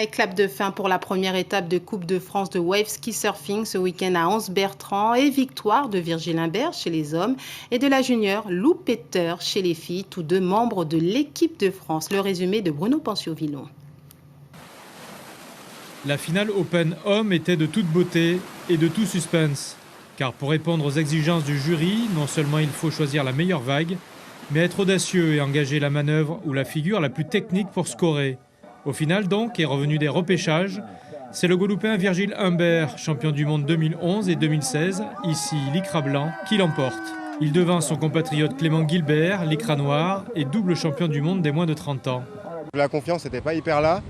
Et clap de fin pour la première étape de Coupe de France de Wave Ski Surfing ce week-end à Anse-Bertrand et victoire de Virgile Imbert chez les hommes et de la junior Lou Peter chez les filles, tous deux membres de l'équipe de France. Le résumé de Bruno Panciot-Villon. La finale Open Homme était de toute beauté et de tout suspense. Car pour répondre aux exigences du jury, non seulement il faut choisir la meilleure vague, mais être audacieux et engager la manœuvre ou la figure la plus technique pour scorer. Au final donc, est revenu des repêchages, c'est le Guadeloupéen Virgile Imbert, champion du monde 2011 et 2016, ici l'Icra blanc, qui l'emporte. Il devance son compatriote Clément Guilbert, l'Icra noir et double champion du monde des moins de 30 ans. La confiance n'était pas hyper là,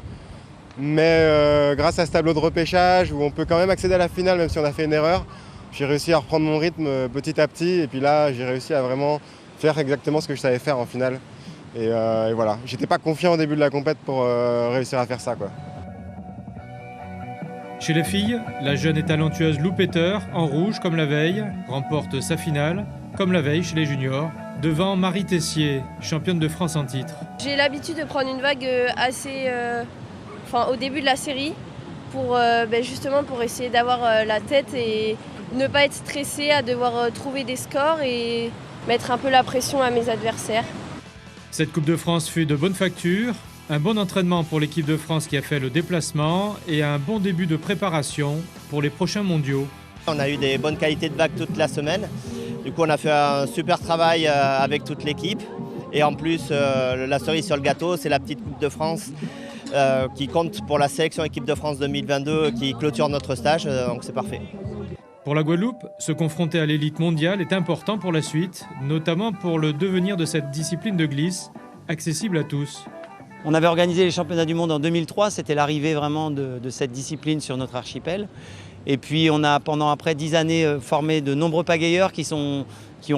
mais grâce à ce tableau de repêchage où on peut quand même accéder à la finale même si on a fait une erreur, j'ai réussi à reprendre mon rythme petit à petit et puis là j'ai réussi à vraiment faire exactement ce que je savais faire en finale. Et voilà, j'étais pas confiant au début de la compète pour réussir à faire ça, quoi. Chez les filles, la jeune et talentueuse Lou Peter, en rouge comme la veille, remporte sa finale, comme la veille chez les juniors, devant Marie Tessier, championne de France en titre. J'ai l'habitude de prendre une vague au début de la série, pour justement pour essayer d'avoir la tête et ne pas être stressée à devoir trouver des scores et mettre un peu la pression à mes adversaires. Cette Coupe de France fut de bonne facture, un bon entraînement pour l'équipe de France qui a fait le déplacement et un bon début de préparation pour les prochains mondiaux. On a eu des bonnes qualités de vagues toute la semaine. Du coup, on a fait un super travail avec toute l'équipe. Et en plus, la cerise sur le gâteau, c'est la petite Coupe de France qui compte pour la sélection équipe de France 2022 qui clôture notre stage. Donc c'est parfait. Pour la Guadeloupe, se confronter à l'élite mondiale est important pour la suite, notamment pour le devenir de cette discipline de glisse, accessible à tous. On avait organisé les championnats du monde en 2003, c'était l'arrivée vraiment de cette discipline sur notre archipel. Et puis on a pendant après 10 années formé de nombreux pagayeurs qui ont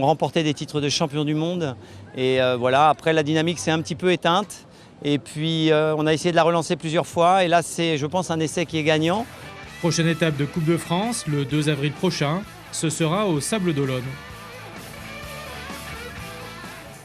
remporté des titres de champion du monde. Et voilà, après la dynamique s'est un petit peu éteinte. Et puis on a essayé de la relancer plusieurs fois. Et là c'est, je pense, un essai qui est gagnant. Prochaine étape de Coupe de France, le 2 avril prochain, ce sera au Sables d'Olonne.